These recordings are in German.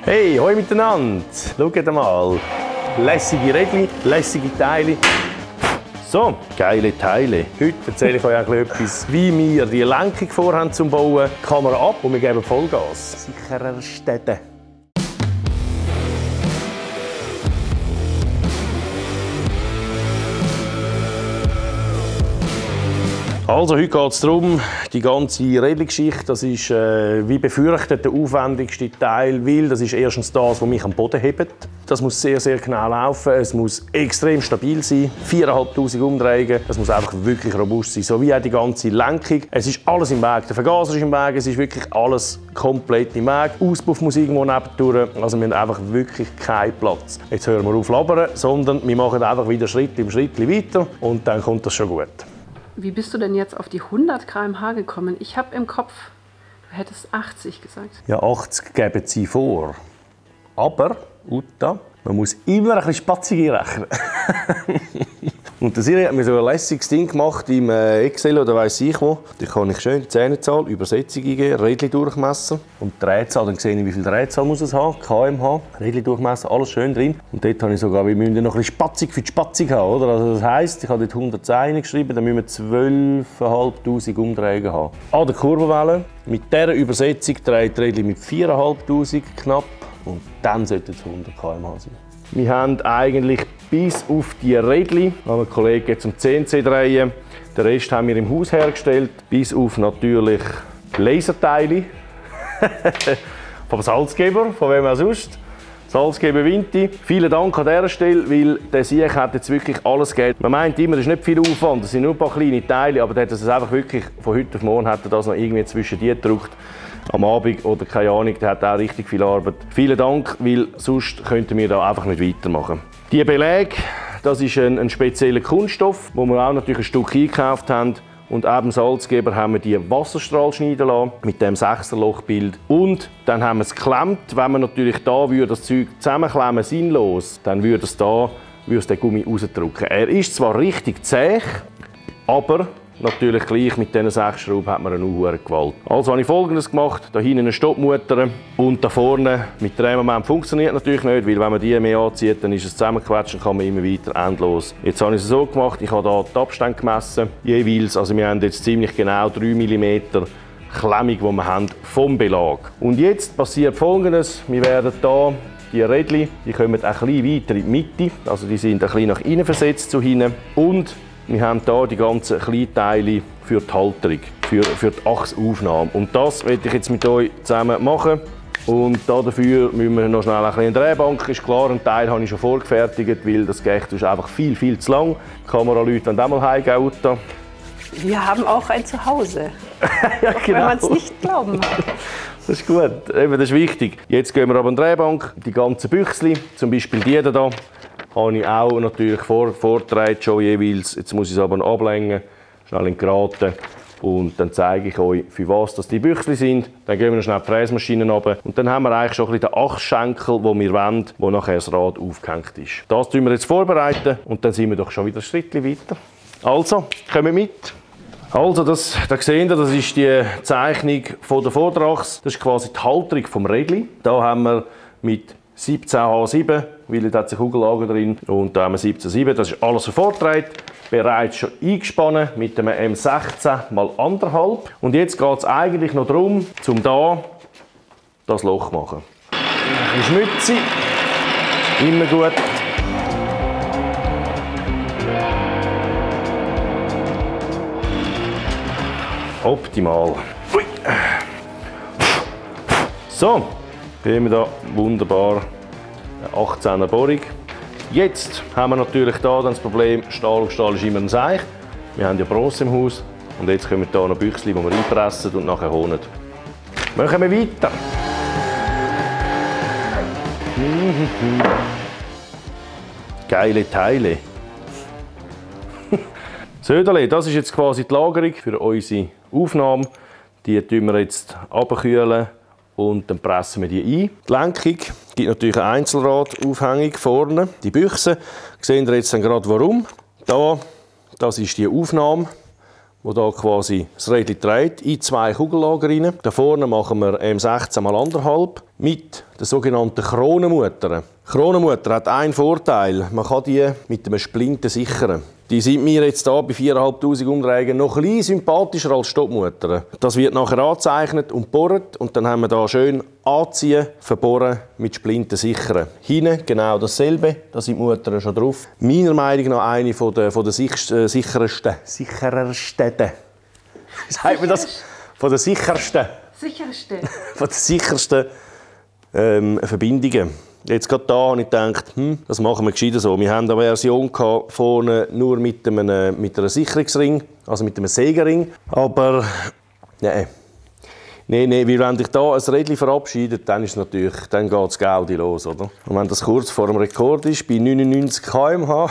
Hey, hoi miteinander! Schaut mal! Lässige Rädchen, lässige Teile. So, geile Teile. Heute erzähle ich euch etwas, wie wir die Lenkung vorhaben zum Bauen. Kamera ab und wir geben Vollgas. Sicherer Städte. Also, heute geht es darum, die ganze Rädchengeschichte, das ist wie befürchtet der aufwendigste Teil, weil das ist erstens das, was mich am Boden hebt. Das muss sehr, sehr genau laufen, es muss extrem stabil sein, 4'500 Umdrehungen, es muss einfach wirklich robust sein, so wie auch die ganze Lenkung. Es ist alles im Weg, der Vergaser ist im Weg, es ist wirklich alles komplett im Weg. Auspuff muss irgendwo nebendurch, also wir haben einfach wirklich keinen Platz. Jetzt hören wir auf labern, sondern wir machen einfach wieder Schritt im Schritt weiter und dann kommt das schon gut. Wie bist du denn jetzt auf die 100 km/h gekommen? Ich habe im Kopf, du hättest 80 gesagt. Ja, 80 geben sie vor. Aber, Uta, man muss immer ein bisschen spatzig rechnen. Und der Siri hat mir so ein lässiges Ding gemacht im Excel oder weiss ich wo. Da kann ich schön die Zähnezahl, Übersetzung eingeben, Rädchen-Durchmesser und die Drehzahl. Dann sehe ich, wie viel Drehzahl muss es haben, kmh, Rädchen-Durchmesser, alles schön drin. Und dort habe ich sogar, wir müssen noch ein bisschen spatzig für die Spatzig haben, oder? Also das heisst, ich habe dort 110 geschrieben, dann müssen wir 12'500 Umdrehungen haben. An der Kurbelwelle, mit dieser Übersetzung dreht die Rädchen mit 4'500 knapp und dann sollte es 100 km/h sein. Wir haben eigentlich bis auf die Rädchen, haben wir Kollegen jetzt zum CNC drehen. Den Rest haben wir im Haus hergestellt, bis auf natürlich Laserteile vom Salzgeber, von wem auch sonst. Salzgeber Vinti. Vielen Dank an dieser Stelle, weil der Sieg hat jetzt wirklich alles gegeben. Man meint immer, das ist nicht viel Aufwand, das sind nur ein paar kleine Teile, aber der hat das einfach wirklich von heute auf morgen hat er das noch irgendwie zwischen die gedruckt. Am Abend oder keine Ahnung, der hat auch richtig viel Arbeit. Vielen Dank, weil sonst könnten wir da einfach nicht weitermachen. Die Beläge, das ist ein spezieller Kunststoff, wo wir auch natürlich ein Stück eingekauft haben. Und eben Salzgeber haben wir die Wasserstrahl schneiden lassen, mit dem 6er-Lochbild. Und dann haben wir es geklemmt. Wenn man natürlich da das Zeug zusammenklemmen, sinnlos, dann würde es den Gummi rausdrücken. Er ist zwar richtig zäh, aber natürlich gleich mit diesen 6 Schrauben hat man eine hohe Gewalt. Also habe ich Folgendes gemacht. Da hinten eine Stoppmutter und da vorne mit Drehmoment funktioniert natürlich nicht, weil wenn man die mehr anzieht, dann ist es zusammengequetscht und kann man immer weiter endlos. Jetzt habe ich es so gemacht, ich habe hier die Abstände gemessen, jeweils, also wir haben jetzt ziemlich genau 3 mm Klemmung, die wir haben vom Belag. Und jetzt passiert Folgendes, wir werden hier die Rädchen, die kommen ein bisschen weiter in die Mitte, also die sind ein bisschen nach innen versetzt zu hinten. Und wir haben hier die ganzen Kleinteile für die Halterung, für die Achsaufnahme. Und das werde ich jetzt mit euch zusammen machen. Und dafür müssen wir noch schnell eine Drehbank. Ist klar, einen Teil habe ich schon vorgefertigt, weil das Gecht ist einfach viel, viel zu lang. Die Kameraleute wollen auch mal heimgehen. Wir haben auch ein Zuhause. Ja, genau. Wenn man es nicht glauben mag. Das ist gut, eben, das ist wichtig. Jetzt gehen wir aber an die Drehbank. Die ganzen Büchsli, zum Beispiel die hier, habe ich auch natürlich vorgetragen schon jeweils. Jetzt muss ich es aber ablängen, schnell in Geraten. Und dann zeige ich euch, für was das die Büchsli sind. Dann gehen wir noch schnell die Fräsmaschine runter. Und dann haben wir eigentlich schon ein bisschen den Achsschenkel, den wir wollen, wo nachher das Rad aufgehängt ist. Das tun wir jetzt vorbereiten und dann sind wir doch schon wieder ein Schritt weiter. Also, kommen mit. Also, da seht ihr, das ist die Zeichnung von der Vorderachse. Das ist quasi die Halterung vom Rädchen. Da haben wir mit 17H7, weil da hat eine Kugellager drin. Und da haben wir 17,7, das ist alles vorgetragen. Bereits schon eingespannt mit einem M16 x 1,5. Und jetzt geht es eigentlich noch darum, um da das Loch zu machen. Ein bisschen Schmutzi, immer gut. Optimal. Ui. So, hier haben wir da wunderbar eine 18er Bohrung. Jetzt haben wir natürlich da das Problem, Stahl auf Stahl ist immer ein Seich. Wir haben ja Bronze im Haus und jetzt kommen hier noch Büchsli, die wir einpressen und nachher holen. Machen wir weiter. Geile Teile. Söderle, das ist jetzt quasi die Lagerung für unsere Aufnahme. Die tun wir jetzt abkühlen und dann pressen wir die ein. Die Lenkung gibt natürlich eine Einzelradaufhängung vorne. Die Büchse, sehen ihr jetzt dann gerade warum. Da, das ist die Aufnahme, wo da quasi das Rädchen dreht, in 2 Kugellager rein. Da vorne machen wir M16 mal 1,5 mit der sogenannten Kronenmutter. Die Kronenmutter hat einen Vorteil, man kann die mit einem Splinter sichern. Die sind mir jetzt hier bei 4'500 Umdrehungen noch ein bisschen sympathischer als Stoppmutter. Das wird nachher angezeichnet und gebohrt und dann haben wir hier schön anziehen, verbohren, mit Splinter sichern. Hinten genau dasselbe, da sind die Mutter schon drauf. Meiner Meinung nach eine von der sichersten, wie sagt man das? Von der sichersten. Von der sichersten Verbindungen. Jetzt gerade da habe ich gedacht, das machen wir gescheiter so. Wir haben eine Version gehabt, vorne nur mit einem Sicherungsring, also mit einem Sägering. Aber nein, weil wenn dich da ein Rädchen verabschiedet, dann ist natürlich, dann geht das Gaudi los, oder? Und wenn das kurz vor dem Rekord ist, bei 99 km/h,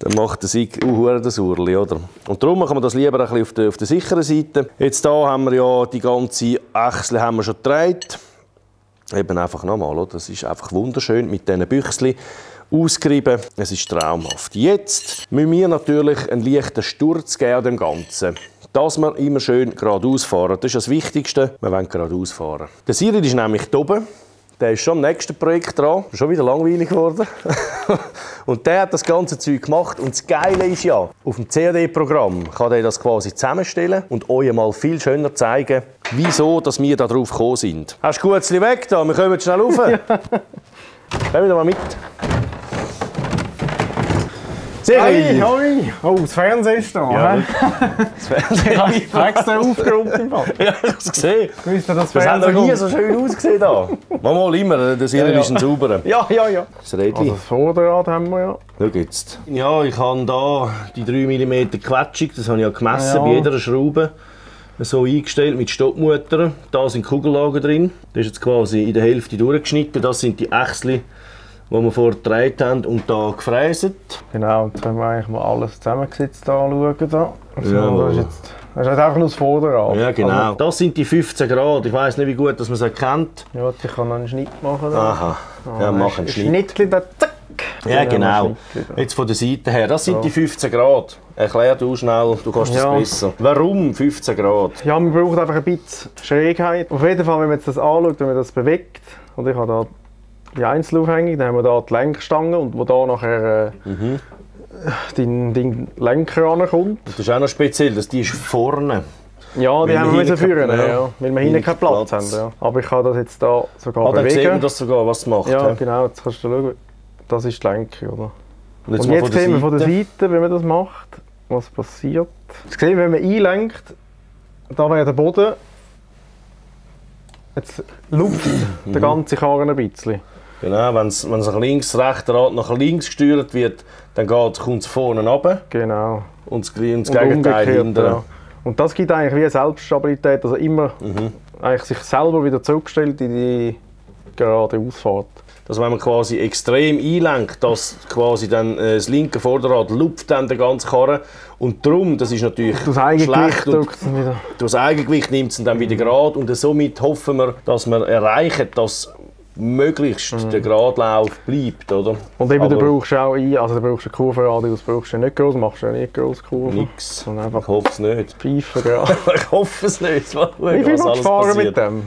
dann macht der Sieg das Urli, oder? Und darum machen wir das lieber ein bisschen auf der sicheren Seite. Jetzt da haben wir ja die ganze Achsel haben wir schon gedreht. Eben einfach nochmal, oder? Das ist einfach wunderschön mit diesen Büchschen ausgerieben. Es ist traumhaft. Jetzt müssen wir natürlich einen leichten Sturz geben an dem Ganzen. Dass wir immer schön geradeaus fahren. Das ist das Wichtigste, wir wollen geradeaus fahren. Der Cyril ist nämlich hier oben. Der ist schon am nächsten Projekt dran. Schon wieder langweilig geworden. Und der hat das ganze Zeug gemacht. Und das Geile ist ja, auf dem CAD-Programm kann er das quasi zusammenstellen und euch mal viel schöner zeigen, wieso dass wir da drauf gekommen sind. Hast du gut weg da? Wir kommen schnell rauf. Ja. Komm wieder mal mit. Hey, hoi! Oh, das Fernsehen ist da. Ja, das Fernsehen. Ich habe extra aufgeräumt im Fall. Ja, ich habe es gesehen. Das hat noch nie so schön ausgesehen da. Mal immer, der Cyril ist ein sauberer. Ja. Das Rädchen. Also das Vorderrad haben wir ja. Schau jetzt. Ja, ich habe hier die 3 mm Quetschung, das habe ich ja gemessen bei jeder Schraube. So eingestellt mit Stoppmutter. Da sind Kugellager drin. Das ist jetzt quasi in der Hälfte durchgeschnitten. Das sind die Ächsel, die wir vorher gedreht haben und hier gefräset. Genau, und jetzt können wir eigentlich mal alles zusammengesetzt anschauen. Da. Also, Ja. Das ist einfach nur das Vorderrad. Ja, genau. Also, Das sind die 15 Grad. Ich weiss nicht, wie gut dass man es erkennt. ja, ich kann noch einen Schnitt machen. Da. Aha, ja, mach einen Schnitt. Schnittchen, da, zack. Ja, genau. Jetzt von der Seite her. Das sind die 15 Grad. Erklär du schnell, du kannst das besser. Warum 15 Grad? Ja, man braucht einfach ein bisschen Schrägheit. Auf jeden Fall, wenn man jetzt das anschaut, wenn man das bewegt, und ich habe da die Einzelaufhängung, dann haben wir hier die Lenkstange und wo da nachher den Lenker ankommt. Das ist auch noch speziell, dass die ist vorne. Ja, die haben wir müssen führen, ja. weil wir hinten keinen Platz haben. Ja. Aber ich kann das jetzt da sogar bewegen. Dann sieht man das sogar, was es macht. Ja, genau, jetzt kannst du schauen. Das ist die Lenkung, oder? Und Und jetzt sehen wir von der Seite, wenn man das macht, was passiert. Jetzt sehen wir, wenn man einlenkt, da wäre der Boden. Jetzt lupft der ganze Karren ein bisschen. Genau, wenn es links, rechts Rad nach links gesteuert wird, dann kommt es vorne runter Genau. und das Gegenteil hinten. Ja. Und das gibt eigentlich wie eine Selbststabilität, also immer eigentlich sich selber wieder zurückstellt in die gerade Ausfahrt. Dass wenn man quasi extrem einlenkt, dass quasi dann das linke Vorderrad lupft dann den ganzen Karren und darum, das ist natürlich Das Eigengewicht schlecht und drückt es wieder. das Eigengewicht nimmt es dann wieder gerade und somit hoffen wir, dass wir erreichen, dass möglichst der Geradlauf bleibt, oder? Und eben, Aber du brauchst auch du brauchst einen Kurvenradius, brauchst du nicht groß, machst du ja nicht groß Kurven. nix. Und Ich einfach hoffe es nicht. pfeifen gerade. Ich hoffe es nicht. Wie viel willst du fahren mit dem?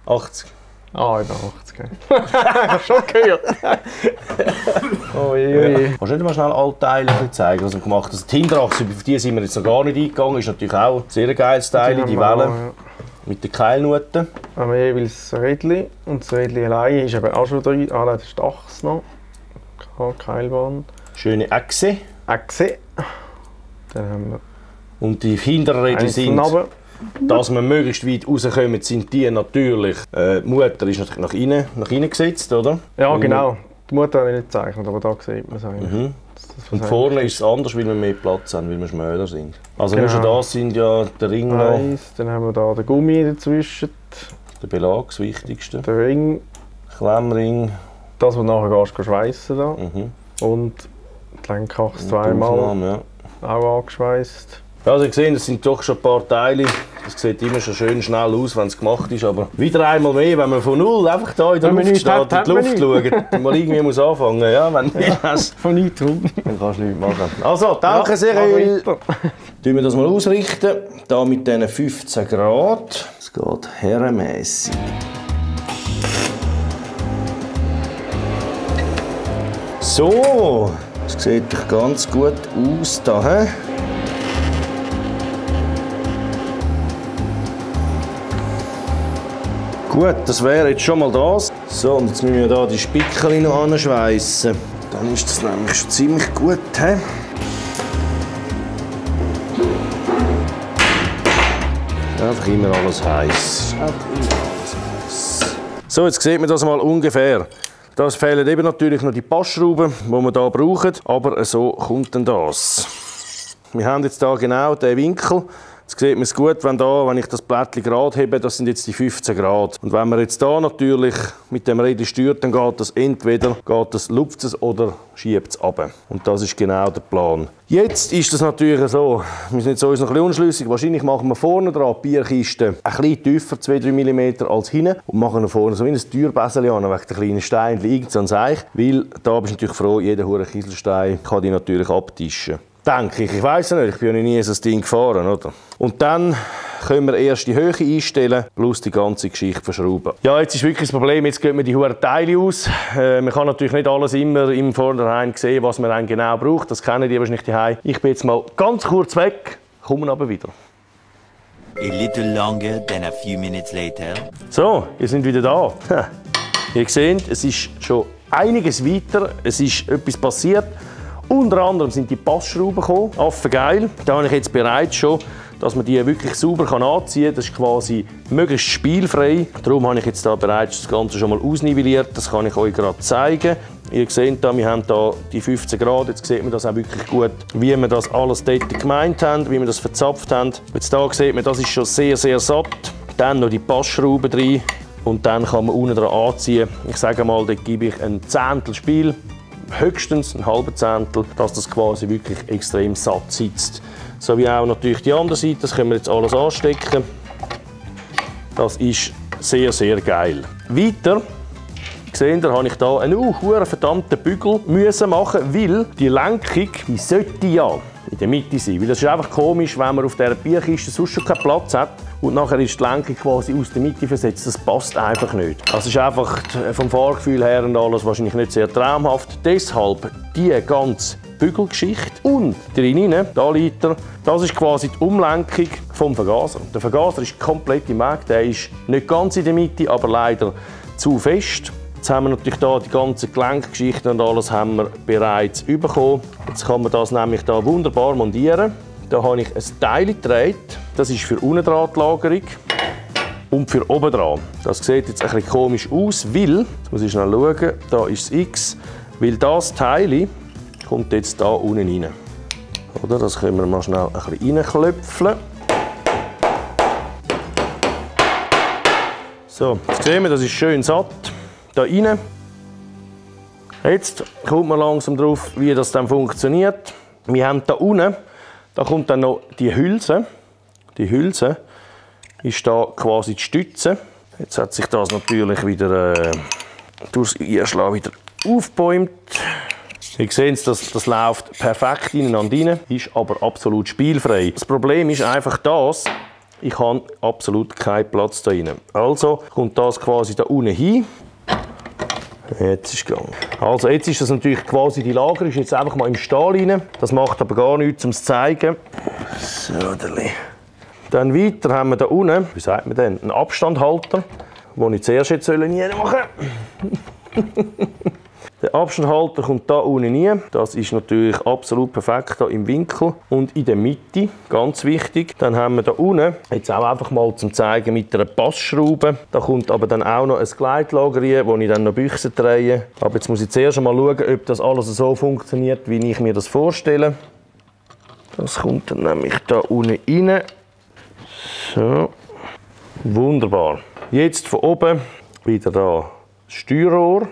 80. Ah, über 80. Ich habe schon gehört. Ui. Kannst du nicht mal schnell alle Teile zeigen, was wir gemacht haben? Also die Hinterachse, auf die sind wir jetzt noch gar nicht eingegangen, ist natürlich auch ein sehr geiles Teil, die Welle mit den Keilnuten. Haben wir jeweils ein Rädchen und das Rädchen alleine ist eben auch schon drin. Ah nein, das ist die Achse noch. Keilbahn. Schöne Achse. Achse. Dann haben wir Und die hinteren Räder sind, runter. dass wir möglichst weit rauskommen, sind die natürlich. Die Mutter ist natürlich nach innen gesetzt, oder? Ja, genau. Die Mutter habe ich nicht gezeichnet, aber da sieht man es eigentlich. Und vorne ist es anders, weil wir mehr Platz haben, weil wir schmäler sind. Also nur Genau. schon das sind ja der Ring noch, Eins, dann haben wir da den Gummi dazwischen, der Belag, das Wichtigste. den Ring, Klemmring. das, was du nachher gehst schweissen da. Und die Lenkachse zweimal Ja. auch angeschweißt. Ja, also ihr seht, es sind doch schon ein paar Teile Das sieht immer schon schön schnell aus, wenn es gemacht ist, aber wieder einmal mehr, wenn man von null einfach da in der Luft steht, in die Luft schaut, mal irgendwie muss anfangen, ja, wenn du nicht hast, von nichts rum. dann kannst du nichts machen. Also, danke Cyril. Tun wir das mal ausrichten, da mit diesen 15 Grad. Es geht herrenmässig. So, das sieht doch ganz gut aus da. He? Gut, das wäre jetzt schon mal das. So, und jetzt müssen wir hier die Spickel noch anschweissen. Dann ist das nämlich schon ziemlich gut. He? Einfach immer alles heiß. So, jetzt sieht man das mal ungefähr. Da fehlen eben natürlich noch die Passschrauben, die wir hier brauchen, aber so kommt dann das. Wir haben jetzt hier genau den Winkel. Jetzt sieht man es gut, wenn ich das Blättchen gerade hebe, das sind jetzt die 15 Grad. Und wenn man jetzt hier natürlich mit dem Rädchen steuert, dann geht das entweder lupft es oder schiebt es runter. Und das ist genau der Plan. Jetzt ist das natürlich so, wir sind jetzt uns noch ein bisschen unschlüssig, wahrscheinlich machen wir vorne dran die Bierkiste ein bisschen tiefer, 2-3 mm als hinten und machen vorne so wie ein Türbässchen an, wegen der kleinen Steine, irgend so ein Seich, weil da bist du natürlich froh, jeder hure Kieselstein kann die natürlich abtischen. Denke ich weiss ja nicht, ich bin ja noch nie so ein Ding gefahren, oder? Und dann können wir erst die Höhe einstellen, plus die ganze Geschichte verschrauben. Ja, jetzt ist wirklich das Problem, jetzt gehen wir die hohen Teile aus. Man kann natürlich nicht alles immer im Vornherein sehen, was man dann genau braucht. Das kennen die wahrscheinlich daheim. Ich bin jetzt mal ganz kurz weg, kommen aber wieder. A little longer than a few minutes later. So, wir sind wieder da. Ihr seht, es ist schon einiges weiter, es ist etwas passiert. Unter anderem sind die Passschrauben gekommen, affengeil. Da habe ich jetzt bereits schon, dass man die wirklich sauber anziehen kann. Das ist quasi möglichst spielfrei. Darum habe ich jetzt da bereits das Ganze schon mal ausnivelliert. Das kann ich euch gerade zeigen. Ihr seht da, wir haben da die 15 Grad. Jetzt sieht man das auch wirklich gut, wie wir das alles dort gemeint haben, wie wir das verzapft haben. Jetzt da sieht man, das ist schon sehr, sehr satt. Dann noch die Passschrauben drin und dann kann man unten dran anziehen. Ich sage mal, da gebe ich ein Zehntel Spiel. Höchstens ein halber Zehntel, dass das quasi wirklich extrem satt sitzt. So wie auch natürlich die andere Seite, das können wir jetzt alles anstecken. Das ist sehr, sehr geil. Weiter, seht ihr, habe ich hier einen verdammten Bügel machen, weil die Lenkung, die sollte ja in der Mitte sein. Weil das ist einfach komisch, wenn man auf dieser Bierkiste sonst schon keinen Platz hat und nachher ist die Lenkung quasi aus der Mitte versetzt. Das passt einfach nicht. Das ist einfach vom Fahrgefühl her und alles wahrscheinlich nicht sehr traumhaft. Deshalb die ganze Bügelgeschichte und drinnen, da liegt er, das ist quasi die Umlenkung vom Vergaser. Der Vergaser ist komplett im Weg, der ist nicht ganz in der Mitte, aber leider zu fest. Jetzt haben wir natürlich hier die ganzen Gelenkgeschichten und alles haben wir bereits bekommen. Jetzt kann man das nämlich da wunderbar montieren. Da habe ich ein Teil gedreht. Das ist für Untendrahtlagerung und für oben dran. Das sieht jetzt ein bisschen komisch aus, weil, jetzt muss ich schnell schauen, da ist das X, weil das Teil kommt jetzt da unten rein. Oder? Das können wir mal schnell ein bisschen reinklöpfeln. So, jetzt sehen wir, das ist schön satt. Da rein. Jetzt kommt man langsam drauf, wie das dann funktioniert. Wir haben da unten, da kommt dann noch die Hülse. Die Hülse ist da quasi die Stütze. Jetzt hat sich das natürlich wieder durchs Einschlagen wieder aufgebäumt. Ihr seht, das läuft perfekt ineinander rein, ist aber absolut spielfrei. Das Problem ist einfach das, ich habe absolut keinen Platz da rein. Also kommt das quasi da unten hin. Jetzt ist es gegangen. Also jetzt ist das natürlich quasi, die Lager ist jetzt einfach mal im Stahl rein. Das macht aber gar nichts, um es zu zeigen. So, dann weiter haben wir da unten, wie sagt man denn, einen Abstandhalter, den ich zuerst jetzt reinmachen soll. Der Abstandhalter kommt da unten rein. Das ist natürlich absolut perfekt hier im Winkel und in der Mitte, ganz wichtig. Dann haben wir da unten, jetzt auch einfach mal zum Zeigen mit einer Passschraube. Da kommt aber dann auch noch ein Gleitlager rein, wo ich dann noch Büchsen drehe. Aber jetzt muss ich zuerst mal schauen, ob das alles so funktioniert, wie ich mir das vorstelle. Das kommt dann nämlich da unten rein. So, wunderbar. Jetzt von oben wieder da das Steuerrohr.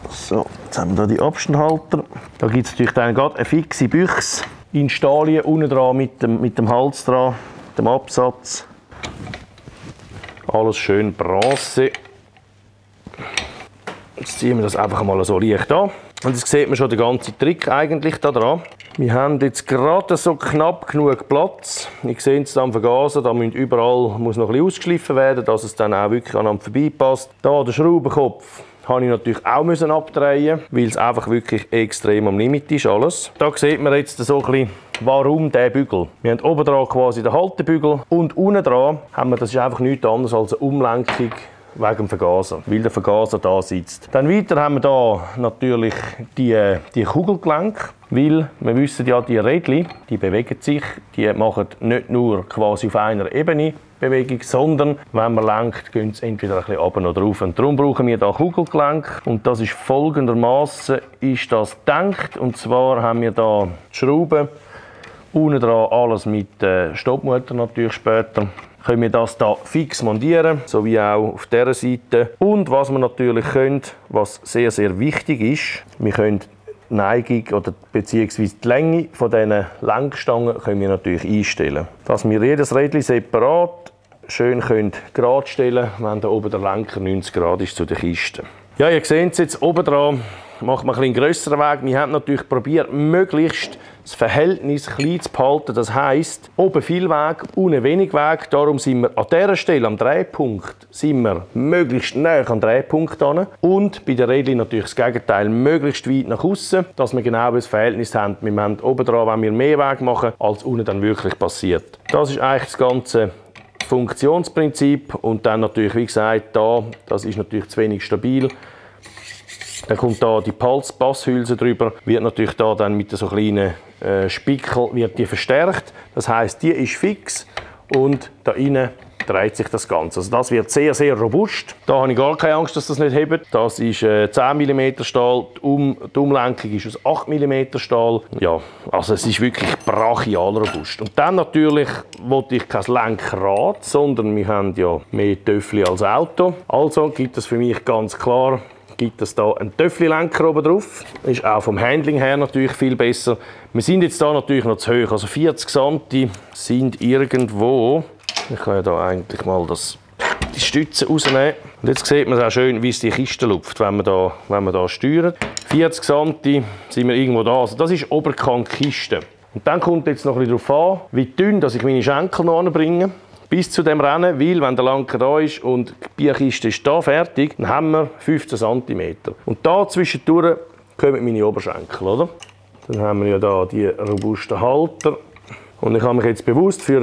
So, jetzt haben wir hier die Abstandhalter. Da gibt es natürlich dann gerade eine fixe Büchse. Installien unten dran mit dem Hals dran, dem Absatz. Alles schön Bronze. Jetzt ziehen wir das einfach mal so leicht an. Und jetzt sieht man schon den ganzen Trick eigentlich da dran. Wir haben jetzt gerade so knapp genug Platz. Ich sehe es am Vergaser, da muss überall noch ein bisschen ausgeschliffen werden, dass es dann auch wirklich aneinander vorbeipasst. Da den Schraubenkopf habe ich natürlich auch abdrehen, weil es einfach wirklich extrem am Limit ist alles. Da sieht man jetzt so ein bisschen, warum der Bügel. Wir haben oben dran quasi den Haltebügel und unten dran haben wir, das ist einfach nichts anderes als eine Umlenkung wegen dem Vergaser, weil der Vergaser da sitzt. Dann weiter haben wir da natürlich die Kugelgelenke, weil wir wissen ja, die Rädchen, die bewegen sich, die machen nicht nur quasi auf einer Ebene Bewegung, sondern wenn man lenkt, gehen sie entweder ein bisschen runter oder rauf. Und darum brauchen wir da Kugelgelenk und das ist folgendermaßen ist das gedacht. Und zwar haben wir da die Schrauben, unten dran alles mit Stoppmutter natürlich später. Können wir das da fix montieren, so wie auch auf dieser Seite. Und was wir natürlich können, was sehr, sehr wichtig ist, wir können die Neigung oder beziehungsweise die Länge von diesen Lenkstangen können wir natürlich einstellen. Dass wir jedes Rädchen separat schön gerade stellen können, wenn da oben der Lenker 90 Grad ist zu der Kiste. Ja, ihr seht es jetzt oben dran, macht man einen grösseren Weg. Wir haben natürlich probiert, möglichst das Verhältnis klein zu behalten. Das heisst, oben viel Weg, unten wenig Weg. Darum sind wir an dieser Stelle, am Drehpunkt, sind wir möglichst nah am Drehpunkt hin. Und bei den Rädchen natürlich das Gegenteil, möglichst weit nach außen, dass wir genau das Verhältnis haben. Wir haben oben dran, wenn wir mehr Weg machen, als unten dann wirklich passiert. Das ist eigentlich das ganze Funktionsprinzip. Und dann natürlich, wie gesagt, das ist natürlich zu wenig stabil. Dann kommt da die Passhülse drüber, wird natürlich da dann mit so kleinen Spickel wird die verstärkt. Das heißt, die ist fix und da innen dreht sich das Ganze. Also das wird sehr, sehr robust. Da habe ich gar keine Angst, dass das nicht hebt. Das ist 10 mm Stahl, die Umlenkung ist aus 8 mm Stahl. Ja, also es ist wirklich brachial robust. Und dann natürlich wollte ich kein Lenkrad, sondern wir haben ja mehr Töffel als Auto. Also gibt es für mich ganz klar gibt es da einen Töffli-Lenker oben drauf. Ist auch vom Handling her natürlich viel besser. Wir sind jetzt da natürlich noch zu hoch. Also 40 cm sind irgendwo. Ich kann ja da eigentlich mal die Stütze rausnehmen. Und jetzt sieht man auch schön, wie es die Kiste lupft, wenn man da steuert. 40 cm sind wir irgendwo da. Also das ist Oberkant-Kiste. Und dann kommt jetzt noch ein bisschen darauf an, wie dünn dass ich meine Schenkel noch anbringe. Bis zu dem Rennen, weil wenn der Lenker da ist und die Bierkiste ist da fertig, dann haben wir 15 cm. Und da zwischendurch kommen meine Oberschenkel, oder? Dann haben wir ja da die robusten Halter. Und ich habe mich jetzt bewusst für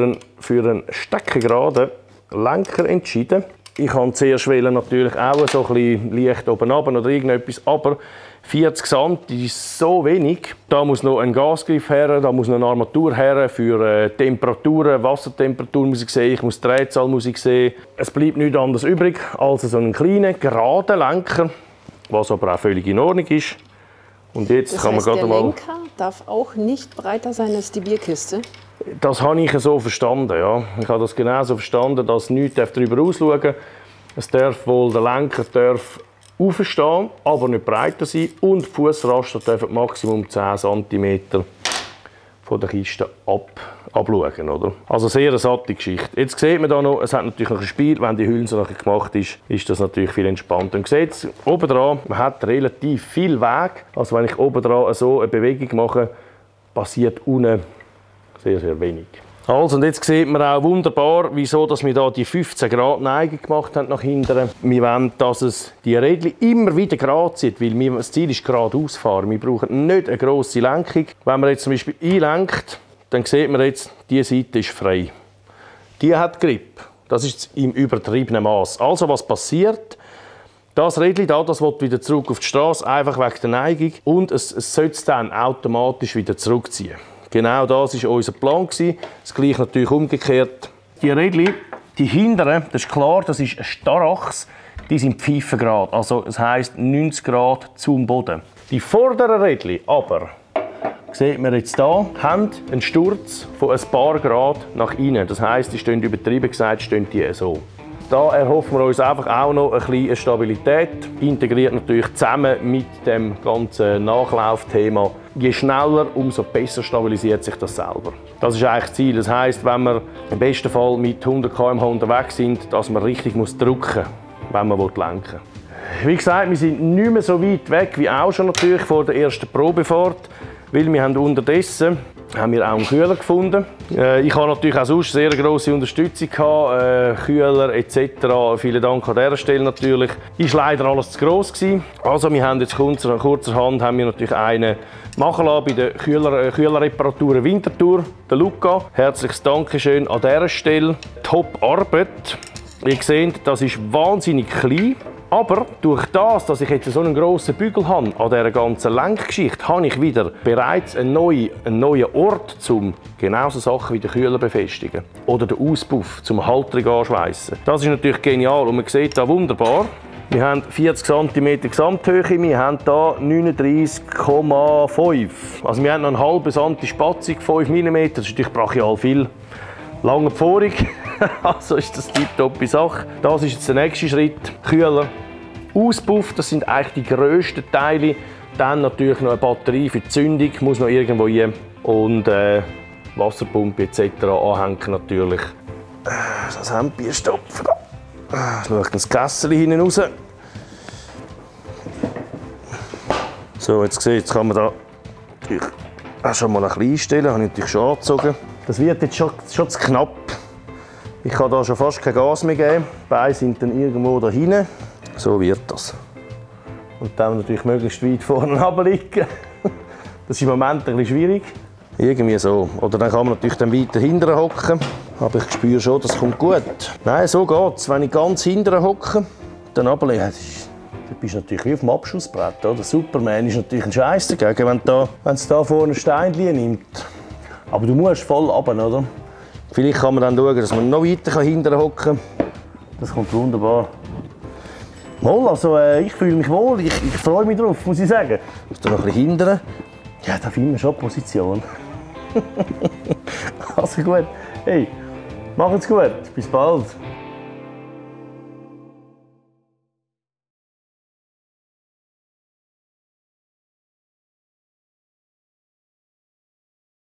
einen steckengeraden Lenker entschieden. Ich kann zuerst natürlich auch so ein bisschen leicht oben runter oder irgendetwas, aber 40 cm ist so wenig. Da muss noch ein Gasgriff her, da muss noch eine Armatur her für Temperaturen, Wassertemperatur muss ich sehen, ich muss die Drehzahl muss ich sehen. Es bleibt nichts anderes übrig als so einen kleinen, geraden Lenker, was aber auch völlig in Ordnung ist. Und jetzt das kann man heißt, gerade der mal... Lenker darf auch nicht breiter sein als die Bierkiste? Das habe ich so verstanden, ja. Ich habe das genau so verstanden, dass nichts darüber ausschauen darf. Es darf wohl, der Lenker darf aufstehen, aber nicht breiter sein und die Fussraster dürfen Maximum 10 cm von der Kiste abschauen. Oder? Also sehr eine satte Geschichte. Jetzt sieht man da noch, es hat natürlich noch ein Spiel, wenn die Hülse nachher gemacht ist, ist das natürlich viel entspannter. Und seht ihr, oben dran, man hat relativ viel Weg. Also wenn ich oben dran so eine Bewegung mache, passiert unten sehr, sehr wenig. Also, und jetzt sieht man auch wunderbar, wieso dass wir da die 15 Grad Neigung gemacht haben nach hinten. Wir wollen, dass die Rädchen immer wieder gerade sind, weil das Ziel ist geradeaus fahren. Wir brauchen nicht eine grosse Lenkung. Wenn man jetzt zum Beispiel einlenkt, dann sieht man jetzt, diese Seite ist frei. Die hat Grip. Das ist im übertriebenen Maß. Also was passiert? Das Rädchen da, das will wieder zurück auf die Straße, einfach wegen der Neigung. Und es sollte es dann automatisch wieder zurückziehen. Genau das war unser Plan. Das gleiche natürlich umgekehrt. Die Rädchen, die hinteren, das ist klar, das ist eine Starrachse, die sind Pfeifengrad. Also das heisst 90 Grad zum Boden. Die vorderen Rädchen aber, sieht man jetzt hier, haben einen Sturz von ein paar Grad nach innen. Das heisst, die stehen übertrieben gesagt, stehen die so. Da erhoffen wir uns einfach auch noch ein bisschen Stabilität, integriert natürlich zusammen mit dem ganzen Nachlaufthema je schneller, umso besser stabilisiert sich das selber. Das ist eigentlich das Ziel. Das heisst, wenn wir im besten Fall mit 100 km/h unterwegs sind, dass man richtig drücken muss, wenn man lenken will. Wie gesagt, wir sind nicht mehr so weit weg wie auch schon natürlich vor der ersten Probefahrt, weil wir haben unterdessen auch einen Kühler gefunden. Ich habe natürlich auch sonst sehr grosse Unterstützung gehabt, Kühler etc. Vielen Dank an dieser Stelle natürlich. Ist leider alles zu gross gewesen. Also wir haben jetzt kurzerhand haben wir natürlich einen machen lassen bei der Kühlerreparaturen Winterthur, der Luca. Herzliches Dankeschön an dieser Stelle. Top Arbeit. Ihr seht, das ist wahnsinnig klein. Aber durch das, dass ich jetzt so einen grossen Bügel habe an dieser ganzen Lenkgeschichte, habe ich wieder bereits einen neuen Ort, um genau so Sachen wie den Kühler befestigen. Oder den Auspuff zum Halterung anschweissen. Das ist natürlich genial und man sieht da wunderbar. Wir haben 40 cm Gesamthöhe, wir haben hier 39,5. Also wir haben noch eine halbe Antispatzung, 5 mm, das ist natürlich brachial viel. Lange Pforung, also ist das tipptoppe Sache. Das ist jetzt der nächste Schritt. Kühler, Auspuff, das sind eigentlich die grössten Teile. Dann natürlich noch eine Batterie für die Zündung, muss noch irgendwo hin. Und Wasserpumpe etc. anhängen natürlich. Das Hemdbier stopfen. Jetzt schaue ich das Kessel hinten raus. So, jetzt kann man da schon mal ein bisschen einstellen. Habe ich natürlich schon angezogen. Das wird jetzt schon zu knapp. Ich kann da schon fast kein Gas mehr geben. Die Beine sind dann irgendwo da hinten. So wird das. Und dann natürlich möglichst weit vorne runterliegen. Das ist im Moment ein bisschen schwierig. Irgendwie so. Oder dann kann man natürlich dann weiter hinten hocken. Aber ich spüre schon, das kommt gut. Nein, so geht es. Wenn ich ganz hinten hocke, dann runterlege. Ja, du bist natürlich wie auf dem Abschussbrett. Oder? Superman ist natürlich ein Scheiß dagegen, wenn es da vorne ein Steinchen nimmt. Aber du musst voll runter, oder? Vielleicht kann man dann schauen, dass man noch weiter hinten hocken kann. Das kommt wunderbar. Mal, also, ich fühle mich wohl, ich freue mich drauf, muss ich sagen. Ist da noch ein bisschen hinten? Ja, da finden wir schon Position. Also gut. Hey, macht's gut. Bis bald.